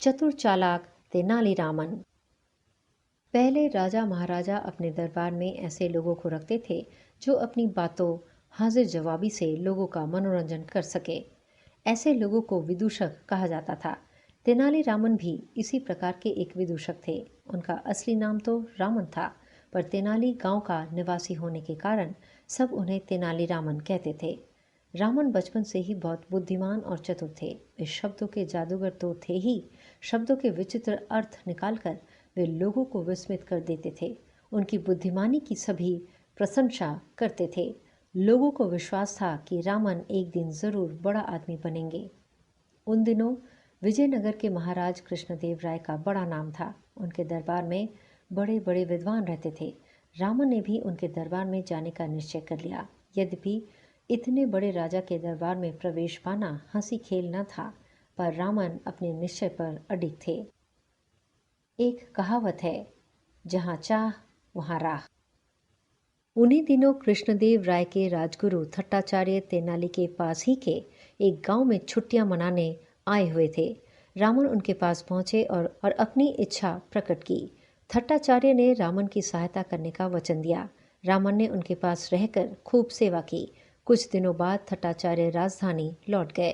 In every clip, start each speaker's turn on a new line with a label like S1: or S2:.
S1: चतुर चालाक तेनालीरामन। पहले राजा महाराजा अपने दरबार में ऐसे लोगों को रखते थे जो अपनी बातों हाजिर जवाबी से लोगों का मनोरंजन कर सके। ऐसे लोगों को विदूषक कहा जाता था। तेनालीरामन भी इसी प्रकार के एक विदूषक थे। उनका असली नाम तो रामन था, पर तेनाली गांव का निवासी होने के कारण सब उन्हें तेनालीरामन कहते थे। रामन बचपन से ही बहुत बुद्धिमान और चतुर थे। वे शब्दों के जादूगर तो थे ही, शब्दों के विचित्र अर्थ निकालकर वे लोगों को विस्मित कर देते थे। उनकी बुद्धिमानी की सभी प्रशंसा करते थे। लोगों को विश्वास था कि रामन एक दिन जरूर बड़ा आदमी बनेंगे। उन दिनों विजयनगर के महाराज कृष्णदेव राय का बड़ा नाम था। उनके दरबार में बड़े बड़े विद्वान रहते थे। रामन ने भी उनके दरबार में जाने का निश्चय कर लिया। यद्यपि इतने बड़े राजा के दरबार में प्रवेश पाना हंसी खेल न था, पर रामन अपने निश्चय पर अडिग थे। एक कहावत है, जहां चाह वहां राह। उन्हीं दिनों कृष्णदेव राय के राजगुरु थट्टाचार्य तेनाली के पास ही के एक गांव में छुट्टियां मनाने आए हुए थे। रामन उनके पास पहुंचे और अपनी इच्छा प्रकट की। थट्टाचार्य ने रामन की सहायता करने का वचन दिया। रामन ने उनके पास रहकर खूब सेवा की। कुछ दिनों बाद थट्टाचार्य राजधानी लौट गए।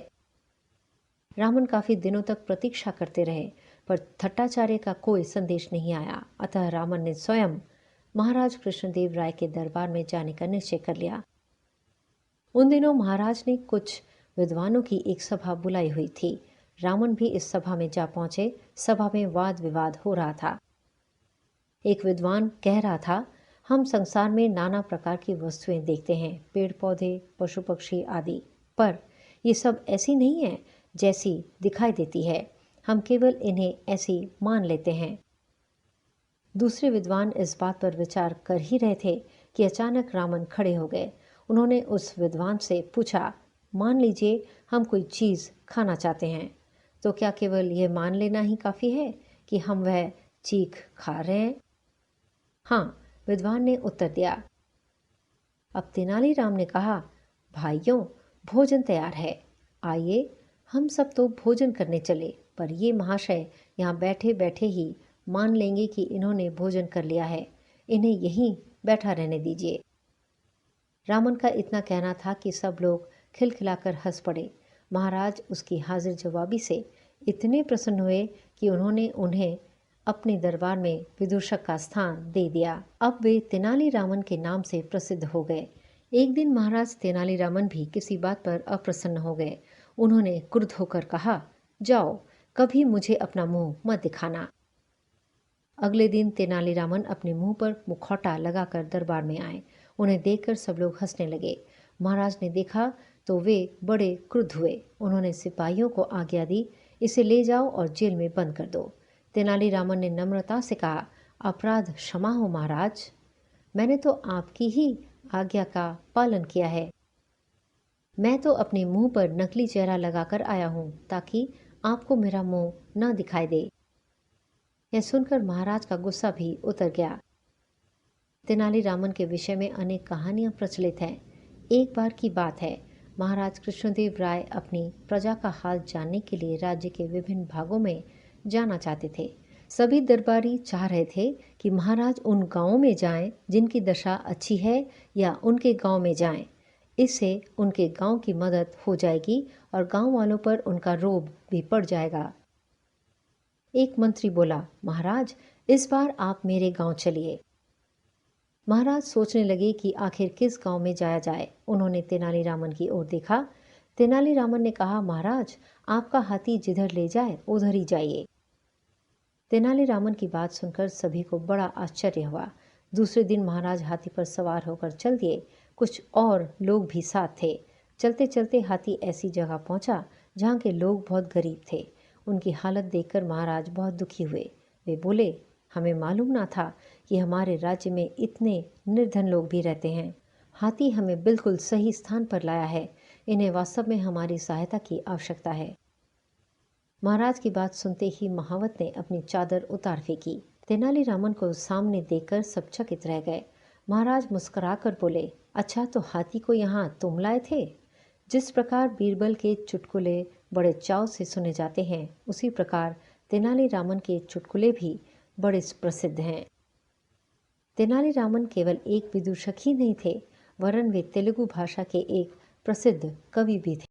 S1: रामन काफी दिनों तक प्रतीक्षा करते रहे, पर थट्टाचार्य का कोई संदेश नहीं आया। अतः रामन ने स्वयं महाराज कृष्णदेव राय के दरबार में जाने का निश्चय कर लिया। उन दिनों महाराज ने कुछ विद्वानों की एक सभा बुलाई हुई थी। रामन भी इस सभा में जा पहुंचे। सभा में वाद विवाद हो रहा था। एक विद्वान कह रहा था, हम संसार में नाना प्रकार की वस्तुएं देखते हैं, पेड़ पौधे, पशु पक्षी आदि, पर ये सब ऐसी नहीं है जैसी दिखाई देती है। हम केवल इन्हें ऐसी मान लेते हैं। दूसरे विद्वान इस बात पर विचार कर ही रहे थे कि अचानक रामन खड़े हो गए। उन्होंने उस विद्वान से पूछा, मान लीजिए हम कोई चीज़ खाना चाहते हैं, तो क्या केवल यह मान लेना ही काफ़ी है कि हम वह चीख खा रहे हैं? हाँ, विद्वान ने उत्तर दिया। अब तेनालीराम ने कहा, भाइयों, भोजन तैयार है, आइए हम सब तो भोजन करने चले, पर ये महाशय यहाँ बैठे बैठे ही मान लेंगे कि इन्होंने भोजन कर लिया है। इन्हें यहीं बैठा रहने दीजिए। रामन का इतना कहना था कि सब लोग खिलखिलाकर हंस पड़े। महाराज उसकी हाजिर जवाबी से इतने प्रसन्न हुए कि उन्होंने उन्हें अपने दरबार में विदूषक का स्थान दे दिया। अब वे तेनालीरामन के नाम से प्रसिद्ध हो गए। एक दिन महाराज तेनालीरामन भी किसी बात पर अप्रसन्न हो गए। उन्होंने क्रुद्ध होकर कहा, जाओ, कभी मुझे अपना मुंह मत दिखाना। अगले दिन तेनालीरामन अपने मुंह पर मुखौटा लगाकर दरबार में आए। उन्हें देखकर सब लोग हंसने लगे। महाराज ने देखा तो वे बड़े क्रुद्ध हुए। उन्होंने सिपाहियों को आज्ञा दी, इसे ले जाओ और जेल में बंद कर दो। तेनालीरामन ने नम्रता से कहा, अपराध क्षमा हो महाराज, मैंने तो आपकी ही आज्ञा का पालन किया है। मैं तो अपने मुंह पर नकली चेहरा लगाकर आया हूं ताकि आपको मेरा मुंह न दिखाई दे। यह सुनकर महाराज का गुस्सा भी उतर गया। तेनालीरामन के विषय में अनेक कहानियां प्रचलित हैं। एक बार की बात है, महाराज कृष्णदेव राय अपनी प्रजा का हाल जानने के लिए राज्य के विभिन्न भागों में जाना चाहते थे। सभी दरबारी चाह रहे थे कि महाराज उन गांवों में जाएं जिनकी दशा अच्छी है, या उनके गांव में जाएं। इससे उनके गांव की मदद हो जाएगी और गांव वालों पर उनका रोब भी पड़ जाएगा। एक मंत्री बोला, महाराज, इस बार आप मेरे गांव चलिए। महाराज सोचने लगे कि आखिर किस गांव में जाया जाए। उन्होंने तेनालीरामन की ओर देखा। तेनालीरामन ने कहा, महाराज, आपका हाथी जिधर ले जाए उधर ही जाइए। तेनालीरामन की बात सुनकर सभी को बड़ा आश्चर्य हुआ। दूसरे दिन महाराज हाथी पर सवार होकर चल दिए। कुछ और लोग भी साथ थे। चलते चलते हाथी ऐसी जगह पहुंचा जहाँ के लोग बहुत गरीब थे। उनकी हालत देखकर महाराज बहुत दुखी हुए। वे बोले, हमें मालूम ना था कि हमारे राज्य में इतने निर्धन लोग भी रहते हैं। हाथी हमें बिल्कुल सही स्थान पर लाया है। इन्हें वास्तव में हमारी सहायता की आवश्यकता है। महाराज की बात सुनते ही महावत ने अपनी चादर उतार फेंकी। तेनालीरामन को सामने देखकर सब चकित रह गए। महाराज मुस्कुराकर बोले, अच्छा, तो हाथी को यहाँ तुम लाए थे? जिस प्रकार बीरबल के चुटकुले बड़े चाव से सुने जाते हैं, उसी प्रकार तेनालीरामन के चुटकुले भी बड़े प्रसिद्ध हैं। तेनालीरामन केवल एक विदूषक ही नहीं थे, वरन वे तेलुगु भाषा के एक प्रसिद्ध कवि भी थे।